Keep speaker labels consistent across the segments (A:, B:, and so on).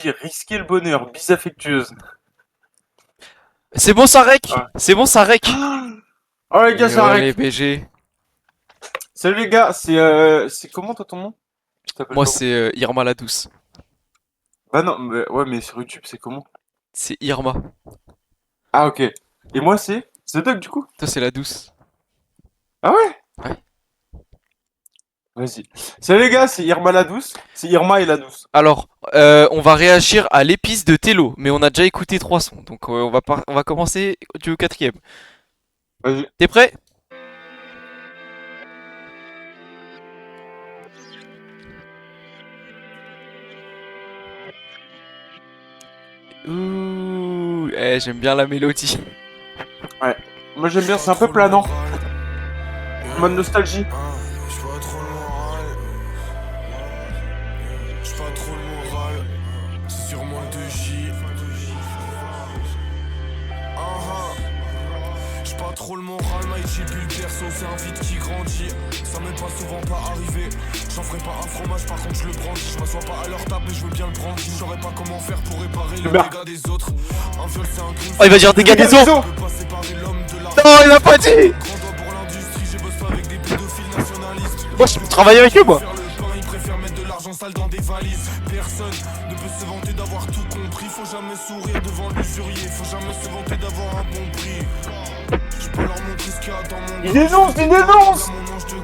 A: Risquer le bonheur, bise affectueuse.
B: C'est bon, ça rec.
A: Ah.
B: C'est bon, ça rec.
A: Oh les gars,
B: Et
A: ça
B: ouais,
A: rec.
B: les BG.
A: Salut les gars, c'est comment toi ton nom? Tu t'appelles
B: Moi,
A: comment?
B: c'est Irma la douce.
A: Bah non, ouais, mais sur YouTube, c'est comment?
B: C'est Irma.
A: Ah ok. Et moi c'est Doc du coup?
B: Toi, c'est la douce.
A: Ah ouais?
B: Ouais.
A: Vas-y. Salut les gars, c'est Irma la douce. C'est Irma et la douce.
B: Alors, on va réagir à l'épice de Tello, mais on a déjà écouté 3 sons, donc on va commencer du quatrième.
A: Vas-y.
B: T'es prêt? Ouh, j'aime bien la mélodie.
A: Ouais. Moi j'aime bien, c'est un peu planant. Mode nostalgie.
C: J'suis pas trop le moral. J'suis pas trop le moral. C'est sûrement le 2J. J'suis pas trop le moral, Mike, j'ai plus le perso, c'est un vide qui grandit. Ça m'est pas souvent pas arrivé. J'en ferai pas un fromage, par contre je le brandis. Je m'assois pas à leur table, mais je veux bien le brandir. Je saurais pas comment faire pour réparer le dégât des autres. Un viol c'est un crime.
B: Oh, il va dire dégâts des eaux.
C: On peut pas séparer l'homme de la.
B: Non, il a pas dit.
C: Grand doigt pour l'industrie, je bosse pas avec des pédophiles nationalistes.
B: Moi, je travaille avec eux, moi.
C: Faire le pain, ils préfèrent mettre de l'argent sale dans des valises. Personne ne peut se vanter d'avoir tout compris. Faut jamais sourire devant l'usurier. Faut jamais se vanter d'avoir un bon prix. Je peux leur montrer ce qu'il y a dans mon.
A: Il dénonce, il dénonce.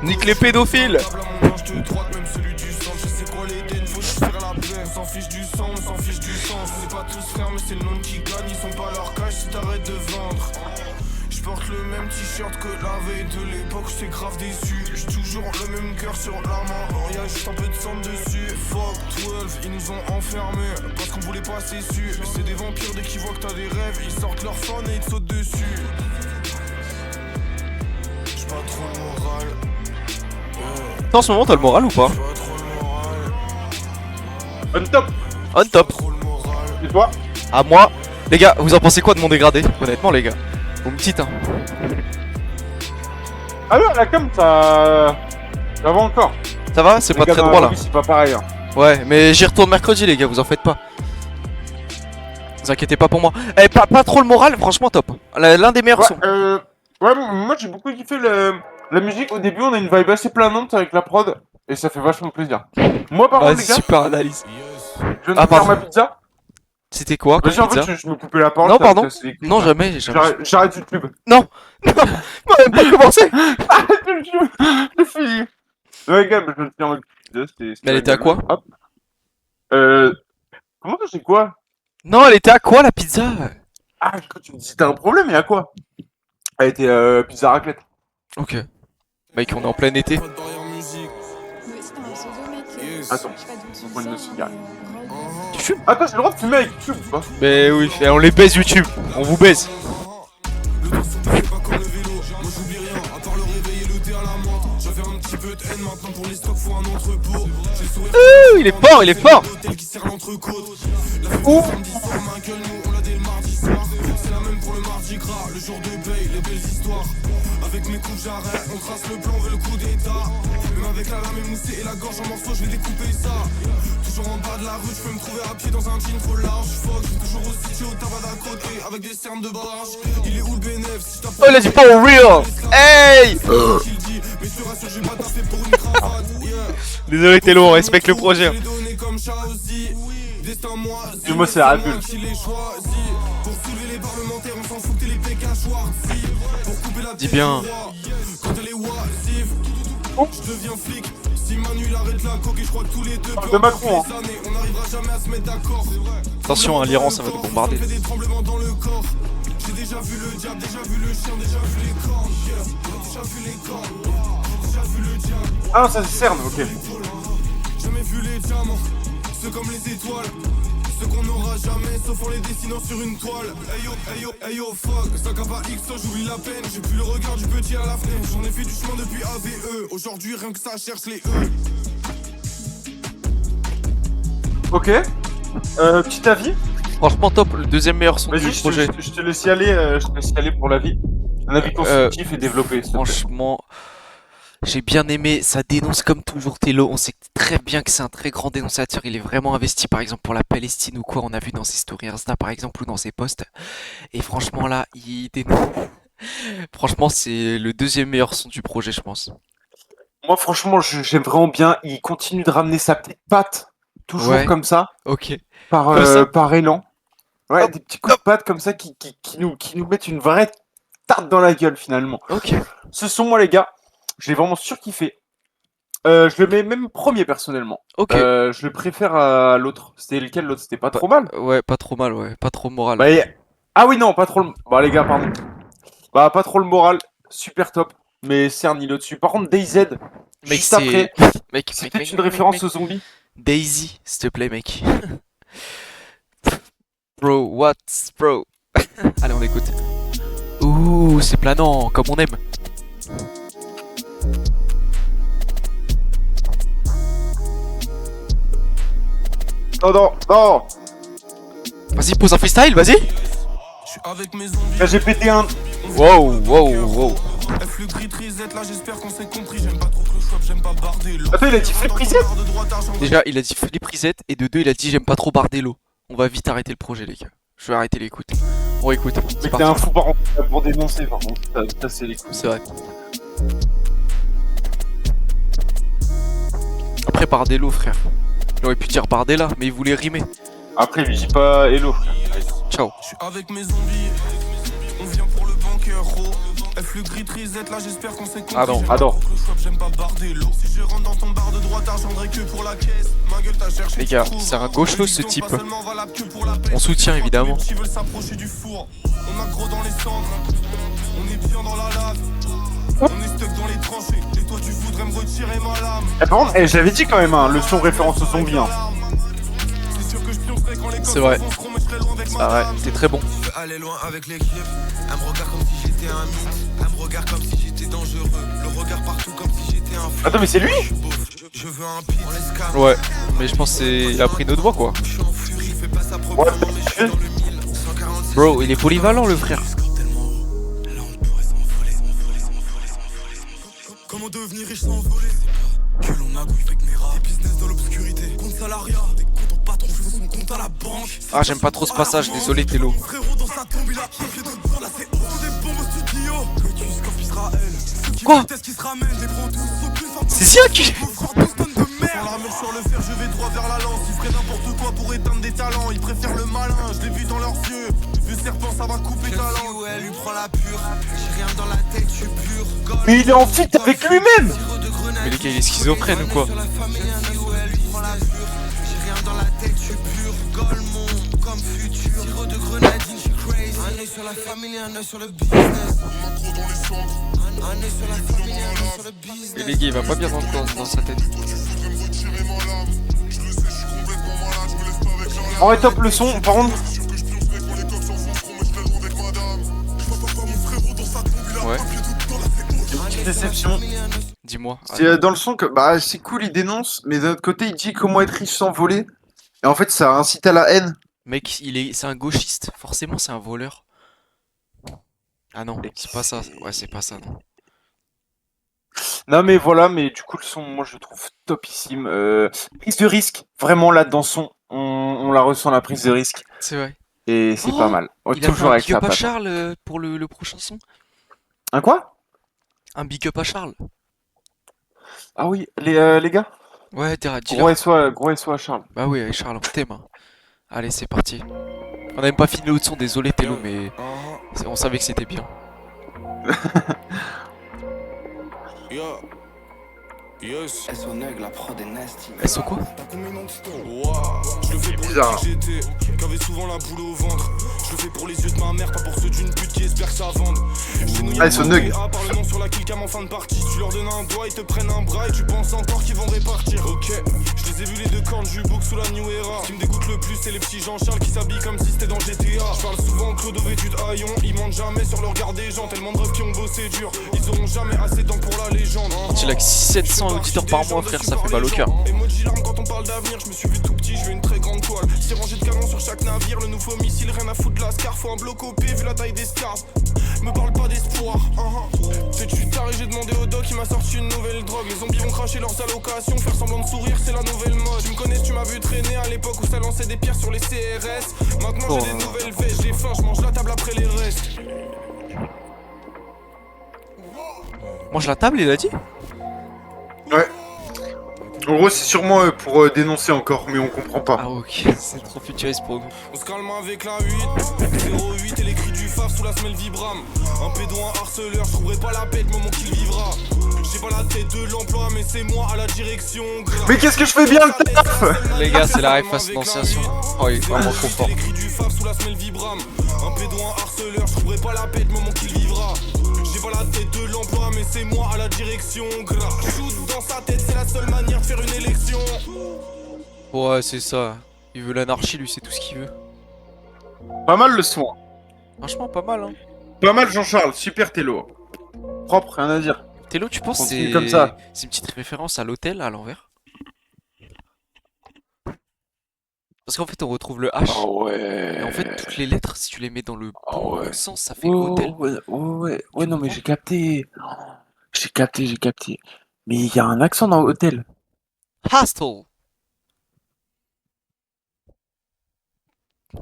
B: Nique les pédophiles.
C: Mon ange de droite, même celui du sang. Je sais quoi les dents, faut juste faire la paix. On s'en fiche du sang, on s'en fiche du sang. C'est pas tous frères, mais c'est le nom qui gagne. Ils sont pas leur cash si t'arrêtes de vendre. Je porte le même t-shirt que la veille de l'époque, j'étais grave déçu. J'ai toujours le même cœur sur la main, oh, y'a juste un peu de sang dessus. Fuck 12, ils nous ont enfermés parce qu'on voulait pas s'essuyer. C'est des vampires dès qu'ils voient que t'as des rêves, ils sortent leur phone et ils te sautent dessus. J'suis pas trop le moral.
B: En ce moment, t'as le moral ou pas?
C: J'suis pas trop le moral.
A: On top.
B: On top.
C: Trop le moral.
A: Et toi?
B: À moi. Les gars, vous en pensez quoi de mon dégradé? Honnêtement, les gars. Vous me dites, hein.
A: Ah non, la com ça va encore.
B: Ça va? C'est
A: Les
B: pas
A: gars,
B: très
A: dans la
B: droit là.
A: revue, c'est pas pareil. Hein.
B: Ouais, mais j'y retourne mercredi, les gars, vous en faites pas. Vous inquiétez pas pour moi. Eh, pas trop le moral, franchement, top. L'un des meilleurs sons.
A: Ouais, moi j'ai beaucoup kiffé la musique. Au début, on a une vibe assez planante avec la prod et ça fait vachement plaisir. Moi, par
B: Ouais,
A: contre, les gars,
B: super analyse.
C: Yes.
A: je viens de
B: Ah,
A: faire
B: pardon.
A: ma pizza.
B: C'était quoi comme
A: Vas-y, en
B: pizza?
A: fait, je me coupais la parole.
B: Non,
A: ça
B: pardon.
A: me casse les couilles.
B: Non, jamais, jamais.
A: J'arrête YouTube.
B: Non, non, on a même pas commencé.
A: Arrête YouTube. C'est fini. Ouais, les gars, je me tiens en pizza.
B: Mais elle était à quoi?
A: Hop. Comment ça, c'est quoi?
B: Non, elle était à quoi la pizza?
A: Ah, je crois que tu me dis, t'as un problème, mais à quoi? Elle était pizza raclette.
B: Ok. Mec, on est en plein été.
C: Pas de barrière musique. Yes.
A: Attends, on prend une cigarette.
B: Tu fumes?
A: Attends, j'ai le droit de fumer avec YouTube ou pas?
B: Mais oui, on les baise YouTube. On vous baise.
C: Le temps s'oublie pas comme le vélo. Moi j'oublie rien, à part le réveil et le thé à la menthe. J'avais un petit peu de haine, maintenant pour les stocks faut un entrepôt. J'ai le sourire.
B: Il est fort, il est fort.
C: L'hôtel qui sert l'entrecôte. La fête du samedi soir, ma gueule, nous on l'a dès le mardi soir. C'est la même pour le mardi gras, le jour de paye, les belles histoires. Avec mes coups j'arrête, on trace le plan vers le coup d'état. Même avec la lame émoussée et la gorge en morceaux, je vais découper ça. Toujours en bas de la rue, je peux me trouver à pied dans un jean trop large. Fuck, je suis toujours au studio, tabac d'à côté, avec des cernes de barge. Il est où le bénéf si je
B: Oh, il a dit pas au real. Hey.
C: mais je te rassure, j'ai pas taffé pour une cravate.
B: Désolé Tello, on respecte le projet.
A: Dis-moi, c'est la Red Bull.
B: Dis bien.
C: Quand elle est oisive, je deviens flic. Si Manu arrête la coque et je crois que tous les deux
A: De Macron, hein.
C: on n'arrivera jamais à se mettre d'accord.
B: Attention, hein, l'Iran, ça va nous bombarder.
C: Fait des tremblements dans le corps. J'ai déjà vu le diable, déjà vu le chien, déjà vu les cornes. Déjà vu les cornes, déjà vu le diable.
A: Ah non, ça se cerne, ok.
C: Jamais vu les diamants, ceux comme les étoiles. Ceux qu'on n'aura jamais, sauf en les dessinant sur une toile. Ayo, fuck, sac à pas X, j'oublie la peine. J'ai plus le regard du petit à la fenêtre. J'en ai fait du chemin depuis AVE. Aujourd'hui, rien que ça cherche les E.
A: Ok. Petit avis.
B: Franchement top, le deuxième meilleur son
A: Vas-y,
B: du projet.
A: je te laisse y aller. Je te laisse y aller pour l'avis. Un avis constructif et développé. s'il te plaît.
B: Franchement, J'ai bien aimé, ça dénonce comme toujours Tello. On sait très bien que c'est un très grand dénonciateur. Il est vraiment investi, par exemple, pour la Palestine ou quoi. On a vu dans ses stories Insta, par exemple, ou dans ses posts. Et franchement, là, il dénonce. Franchement, c'est le deuxième meilleur son du projet, je pense.
A: Moi, franchement, j'aime vraiment bien. Il continue de ramener sa petite patte, toujours
B: Ouais.
A: comme ça,
B: Ok.
A: par,
B: Comme ça.
A: par élan. Ouais,
B: Hop,
A: des petits coups de patte comme ça qui nous mettent une vraie tarte dans la gueule, finalement.
B: Ok.
A: Ce son, moi, les gars, je l'ai vraiment surkiffé. Je le mets même premier, personnellement.
B: Ok.
A: Je le préfère à l'autre. C'était lequel, l'autre? C'était pas trop mal.
B: Ouais, pas trop mal, ouais. Pas trop moral.
A: Bah, ah oui, non, pas trop le... Bah, les gars, pardon. Bah, pas trop le moral. Super top. Mais Cern, il est au-dessus. Par contre, DayZ,
B: Mec,
A: juste
B: c'est.
A: après,
B: Mec,
A: c'est
B: mec,
A: peut-être
B: mec,
A: une
B: mec,
A: référence
B: mec.
A: aux zombies.
B: Daisy, s'il te plaît, mec. Bro, what's bro? Allez, on écoute. Ouh, c'est planant, comme on aime.
A: Non, non, non.
B: Vas-y, pose un freestyle, vas-y.
C: Je suis avec mes zombies.
A: Là, j'ai pété un.
B: Wow, wow, wow.
C: F le grid reset, là j'espère qu'on s'est compris. J'aime pas trop que le swap, j'aime pas barder l'eau.
A: Attends, il a dit flip reset?
B: Déjà, il a dit flip reset, et de deux, il a dit j'aime pas trop Bardello. On va vite arrêter le projet, les gars. Je vais arrêter l'écoute. On écoute. C'est
A: Mais t'es un
B: parti.
A: fou pour dénoncer, par contre. Ça, c'est les coups.
B: C'est vrai. Après Bardello, frère. Il aurait pu dire Bardella, mais il voulait rimer.
A: Après, lui dis pas hello, frère.
B: Ciao.
C: Je suis avec mes zombies. On vient pour le banqueur, F le grid reset, là j'espère qu'on s'est compris.
B: Ah non,
C: J'aime
A: ah
C: pas
A: non.
C: trop que le swap, j'aime pas barder l'eau. Si je rentre dans ton bar de droite, j'argenterai que pour la caisse. Ma gueule, t'as cherché.
B: Les
C: tu
B: gars,
C: trouves.
B: c'est un gaucho,
C: Les
B: ce
C: bidons,
B: type.
C: pas seulement valables que pour la paix.
B: On soutient, évidemment.
C: Qui veulent s'approcher du four. On a gros dans les cendres. On est bien dans la lave. On est stuck dans les tranchées. Et toi, tu voudrais me retirer ma lame.
A: Eh, par contre, j'avais dit quand même, hein, le son référence aux zombies. Hein.
C: C'est sûr que je pioncerai quand les
B: C'est vrai.
C: coffres fonceront, mais je serai loin avec ma
B: Ah ouais,
C: dame.
B: c'est très bon.
C: Je veux aller loin avec l'équipe. Elle me regarde comme si j'étais un mythe. Elle me regarde comme si j'étais dangereux. Le regard partout comme si j'étais un fou.
A: Attends, mais c'est lui?
C: Je veux un pit. On laisse calme.
B: Ouais, mais je pense que c'est... il a pris notre voix, quoi.
C: Je suis en furie, fais pas ça
A: Ouais,
C: proprement, mais je suis dans le 1000. 146.
B: Bro, il est polyvalent, le frère.
C: Comment devenir riche sans voler? Que l'on magouille avec mes rats. Des business dans l'obscurité. Compte salariat. Des comptes en patron, je veux son compte à la banque.
B: Ah, j'aime pas trop ce passage, désolé, Tello.
C: Mon frérot dans sa tombe, il a un pied de dedans, là c'est haut. Des bombes au studio. Lotus, Corp Israël. Ceux qui
B: Quoi?
C: vitesse qui se ramènent, les prends tous. Aucune forme de
B: C'est Sia qui...
C: Sans l'armure sur le fer, je vais droit vers la lance. Ils feraient n'importe quoi pour éteindre des talents. Ils préfèrent le malin, je l'ai vu dans leurs yeux. Le serpent, ça va couper ta langue. Ouais, lui prend la pure. J'ai rien dans la tête, je suis pur.
A: Mais il est en fit avec lui-même!
B: Mais les gars, il est schizophrène ou quoi?
C: J'ai rien dans la tête, je suis pur. Golemont, comme futur. Tire de grenadine, je suis crazy. Un œil sur la famille, un œil sur le business. On a gros dans les cendres. Un œil sur la famille, un œil sur le business.
B: Et les gars, il va pas bien dans sa tête.
A: En vrai, top le son, par contre.
B: Ouais,
A: Petite déception.
B: dis-moi.
A: C'est dans le son que, bah, c'est cool, il dénonce, mais d'un autre côté, il dit comment être riche sans voler. Et en fait, ça incite à la haine.
B: Mec, c'est un gauchiste. Forcément, c'est un voleur. Ah non, c'est pas ça. Ouais, c'est pas ça, non.
A: Non, mais voilà, mais du coup, le son, moi, je le trouve topissime. Prise de risque, vraiment, là, dans son, on la ressent, la prise de risque.
B: C'est vrai.
A: Et c'est
B: Oh,
A: pas mal. Ouais,
B: Il a fait
A: toujours
B: un
A: avec
B: big
A: sa
B: up à
A: patte.
B: Charles pour le prochain son.
A: Un quoi?
B: Un big up à Charles.
A: Ah oui, les gars?
B: Ouais, dis-leur.
A: Gros SO à Charles.
B: Bah oui, Charles, on t'aime. Hein. Allez, c'est parti. On a même pas fini l'autre son, désolé Tello, mais on savait que c'était bien.
C: Yeah. Yes.
D: la prod est nasty.
B: SO quoi?
C: Je le fais pour
A: bizarre.
C: le petit GT, qui avait souvent la boule au ventre. Je le fais pour les yeux de ma mère, pas pour ceux d'une pute qui espère que ça vende. J'ai noué
A: Ah, ils sont nugs.
C: par le nom sur la killcam en fin de partie. Tu leur donnes un doigt, ils te prennent un bras et tu penses encore qu'ils vont répartir. Ok, je les ai vus les deux cornes, Jubook sous la New Era. Ce qui me dégoûte le plus, c'est les petits Jean-Charles qui s'habillent comme si c'était dans GTA. Je parle souvent Claude vêtu de haillons, ils mentent jamais sur le regard des gens. Tellement de refs qui ont bossé dur, ils auront jamais assez de temps pour la légende.
B: Quand il a que 700 auditeurs par mois, frère, ça fait mal au cœur.
C: Emoji larme quand on parle d'avenir, je me suis vu tout petit, je veux une très grande toile. 6 rangées de canons sur chaque navire, le nouveau missile, rien à foutre de la scar, faut un bloc OP vu la taille des scars. Me parle pas d'espoir. Sais-tu taré, j'ai demandé au doc, il m'a sorti une nouvelle drogue. Les zombies vont cracher leurs allocations, faire semblant de sourire, c'est la nouvelle mode. Tu me connais, tu m'as vu traîner à l'époque où ça lançait des pierres sur les CRS. Maintenant j'ai des nouvelles vestes, j'ai faim, je mange la table après les restes.
B: Mange la table, il a dit?
A: Ouais. En gros, c'est sûrement pour dénoncer encore, mais on comprend pas.
B: Ah ok, c'est trop futuriste pour nous.
C: On se calme avec la 8 08 et les cris du faf sous la semelle vibram. Un pédo, un harceleur, je trouverai pas la paix le moment qu'il vivra. J'ai pas la tête de l'emploi mais c'est moi à la direction.
A: Mais qu'est-ce que je fais bien le taf?
B: Les gars, c'est la ref face prononciation. Oh, il est vraiment trop fort.
C: Les cris du faf sous la semelle vibram. Un pédo, un harceleur, je trouverai pas la paix le moment qu'il vivra. J'ai pas la tête de l'emploi mais c'est moi à la direction. Shoot dans sa tête, c'est la seule manière de faire une élection.
B: Ouais, c'est ça. Il veut l'anarchie, lui, c'est tout ce qu'il veut.
A: Pas mal le son.
B: Franchement, pas mal, hein.
A: Pas mal Jean-Charles, super Télo. Propre, rien à dire.
B: Télo, tu penses
A: Continue
B: c'est
A: comme ça.
B: c'est une petite référence à l'hôtel à l'envers? Parce qu'en fait, on retrouve le H.
A: ouais.
B: Et en fait, toutes les lettres, si tu les mets dans le
A: Ah
B: bon
A: ouais.
B: sens, ça fait
A: Oh,
B: hôtel.
A: ouais, non mais j'ai capté. J'ai capté. Mais il y a un accent dans hôtel.
B: Hostel.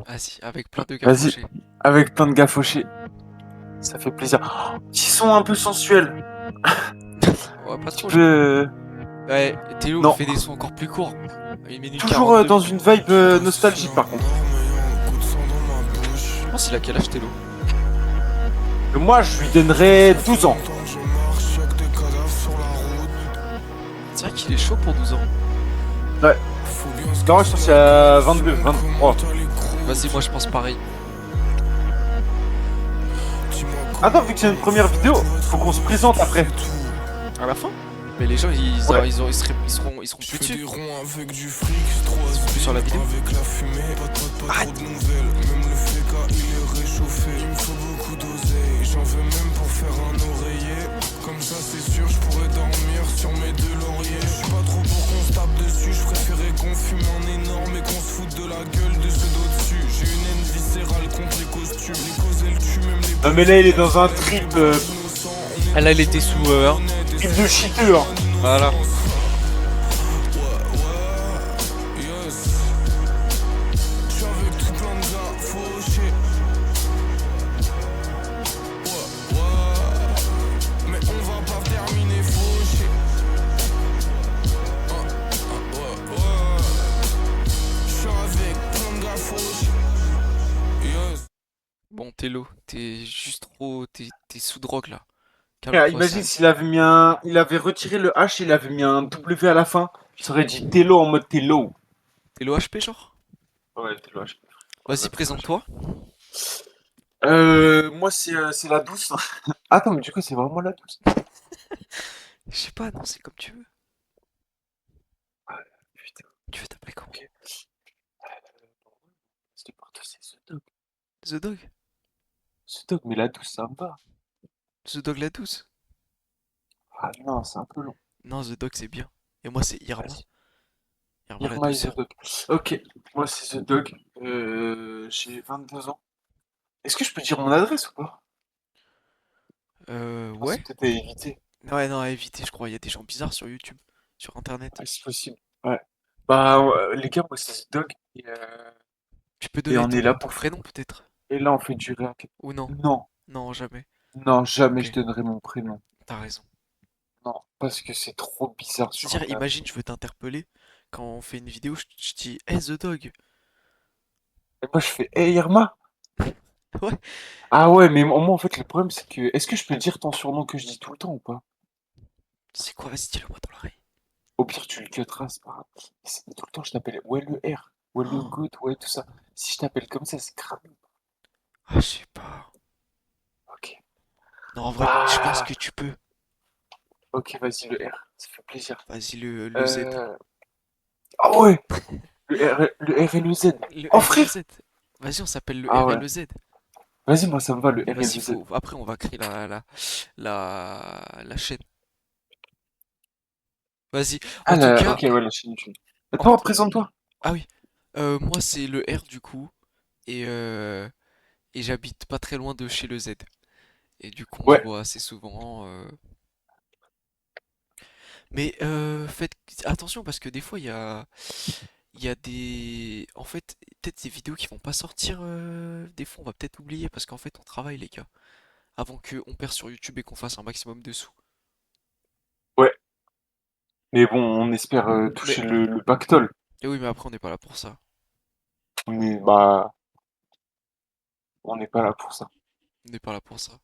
B: Vas-y, avec plein de gars
A: Vas-y.
B: fauchés.
A: Avec plein de gars fauchés. Ça fait plaisir. Oh, ils sont un peu sensuels.
B: Ouais, pas
A: Tu
B: trop.
A: peux...
B: Ouais, Théo
A: Non.
B: fait des sons encore plus courts. 1 minute
A: Toujours
B: 42.
A: dans une vibe nostalgique par contre.
B: Je pense qu'il a quel âge, Télo?
A: Moi je lui donnerais 12 ans.
B: C'est vrai qu'il est chaud pour 12 ans.
A: Ouais. Non, je pense qu'il a 22, 23.
B: Vas-y, moi je pense pareil.
A: Attends, vu que c'est une première vidéo, faut qu'on se présente après.
B: À la fin? Mais les gens, ils seront plus
C: Fais
B: dessus.
C: des ronds avec du fric, c'est
B: Plus sur la vidéo.
C: avec la fumée, pas trop de nouvelles. Même le FK il est réchauffé. Il me faut beaucoup d'oseille. J'en veux même pour faire un oreiller. Comme ça c'est sûr, je pourrais dormir sur mes deux lauriers. Je suis pas trop pour qu'on se tape dessus. Je préférais qu'on fume un énorme et qu'on se foute de la gueule de ceux d'au-dessus. J'ai une haine viscérale contre les costumes. Les causes elles tuent même les.
A: Non mais là il est dans un trip
B: Ah là, il était sous.
A: trip de cheater.
B: Voilà.
C: Je suis avec tout plein de gars fauchés. Mais on va pas terminer fauché. Je suis avec plein de gars fauchés. Yes.
B: Bon, Télo, t'es juste trop. T'es sous drogue là.
A: Frère,
B: Calme-toi,
A: imagine
B: ça.
A: s'il avait mis il avait retiré le H, il avait mis un W à la fin. Ça aurait dit Télo en mode Télo.
B: Télo HP, genre?
A: Ouais, Télo H.
B: Vas-y, présente-toi.
A: Moi c'est la douce. Attends, mais du coup c'est vraiment la douce.
B: Je sais pas, non, c'est comme tu veux.
A: Putain.
B: Tu veux t'appeler comment?
A: C'était pour toi, c'est The Dog.
B: The Dog?
A: The Dog, mais la douce ça me va.
B: The Dog la douce?
A: Ah non, c'est un peu long.
B: Non, The Dog c'est bien. Et moi c'est Irma.
A: Vas-y.
B: Irma la
A: Irma et
B: douceur.
A: The Dog. Ok, moi c'est The Dog. J'ai 22 ans. Est-ce que je peux dire mon adresse ou pas?
B: Ouais.
A: C'est peut-être à éviter.
B: Ouais, non, à éviter, je crois. Il y a des gens bizarres sur YouTube, sur Internet.
A: Ouais, c'est possible. Ouais. Bah, les gars, moi c'est The Dog.
B: Tu peux
A: Et
B: donner
A: on est là
B: ton
A: pour.
B: prénom peut-être?
A: Et là, on fait du réac.
B: Ou non?
A: Non,
B: Non, jamais.
A: non, jamais
B: Ok.
A: je donnerai mon prénom.
B: T'as raison.
A: Non, parce que c'est trop bizarre sur
B: C'est-à-dire,
A: Internet.
B: imagine, je veux t'interpeller. Quand on fait une vidéo, je dis Hey The Dog.
A: Et moi, je fais Hey Irma.
B: Ouais.
A: Ah ouais, mais moi, en fait, le problème, c'est que. Est-ce que je peux dire ton surnom que je dis tout le temps ou pas?
B: C'est quoi? Vas-y, dis-le moi dans l'oreille.
A: Au pire, tu le cutteras, c'est pas grave. Tout le temps, je t'appelle ouais le R, ouais le
B: Oh.
A: good, ouais tout ça. Si je t'appelle comme ça, c'est grave.
B: Ah, je sais pas.
A: Ok.
B: Non, en vrai, je pense que tu peux.
A: Ok, vas-y, le R. Ça fait plaisir.
B: Vas-y, le Z.
A: Ah ouais! Le R et le Z.
B: Le
A: Oh,
B: R et
A: frère!
B: le Z. Vas-y, on s'appelle le
A: Ah
B: R et
A: ouais.
B: le Z.
A: Vas-y, moi, ça me va, le R et le
B: Vas-y,
A: Z.
B: après, on va créer la chaîne. Vas-y. En
A: Ah,
B: tout cas,
A: ok, ouais, la chaîne YouTube.
B: en-
A: Toi, présente-toi.
B: ah oui. Moi, c'est le R du coup. Et, euh, et j'habite pas très loin de chez le Z. Et du coup, on se
A: Ouais,
B: voit assez souvent. Mais faites attention parce que des fois, il y a des... En fait, peut-être des vidéos qui vont pas sortir. Des fois, on va peut-être oublier parce qu'en fait, on travaille, les gars. Avant qu'on perce sur YouTube et qu'on fasse un maximum de sous.
A: ouais. Mais bon, on espère
B: Mais
A: toucher le pactole.
B: et oui, mais après, on n'est pas là pour ça.
A: Mais bah, on n'est pas là pour ça.
B: On n'est pas là pour ça.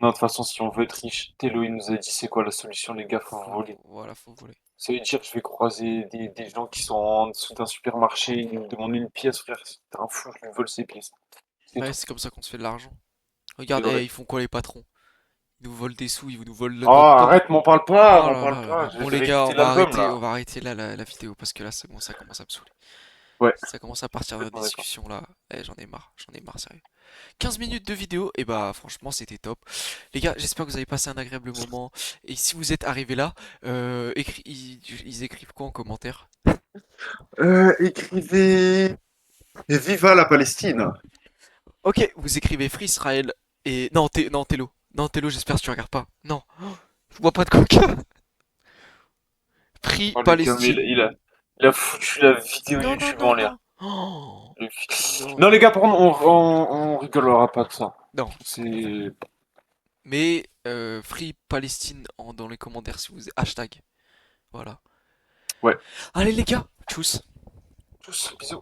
A: Non, de toute façon, si on veut être riche, Tello, il nous a dit c'est quoi la solution, les gars, faut voler.
B: Voilà, faut voler.
A: Ça veut dire que je vais croiser des gens qui sont en dessous d'un supermarché, ils me demandent une pièce, frère, c'est un fou, je lui vole ses pièces. C'est
B: Ouais,
A: tout,
B: c'est comme ça qu'on se fait de l'argent.
A: c'est
B: Regarde,
A: vrai.
B: ils font quoi les patrons? Ils nous volent des sous, ils nous volent
A: Oh,
B: notre temps.
A: arrête,
B: Oh
A: m'en
B: là
A: parle
B: là là
A: pas,
B: là.
A: je
B: Bon
A: vais
B: les gars,
A: réécouter l'album,
B: on
A: là.
B: va arrêter là la vidéo parce que là c'est bon, ça commence à me saouler.
A: Ouais,
B: Ça commence à partir de
A: complètement d'accord.
B: discussion là. Eh, j'en ai marre sérieux. 15 minutes de vidéo, et bah franchement c'était top. Les gars, j'espère que vous avez passé un agréable moment. Et si vous êtes arrivés là, ils écrivent quoi en commentaire?
A: Écrivez Viva la Palestine.
B: Ok, vous écrivez Free Israël et... Non, non, Tello. Non, Tello, j'espère que tu regardes pas. Non, je vois pas de coca. Free
A: Oh, les gars, mais
B: Palestine.
A: il a foutu la vidéo
B: Non, non,
A: YouTube
B: non,
A: en l'air.
B: non. Oh,
A: Non, les
B: non.
A: gars, par contre, on rigolera pas de ça.
B: Non.
A: C'est...
B: Mais Free Palestine dans les commentaires si vous... Hashtag. Voilà.
A: Ouais.
B: Allez les gars, tchuss.
A: Tous, bisous.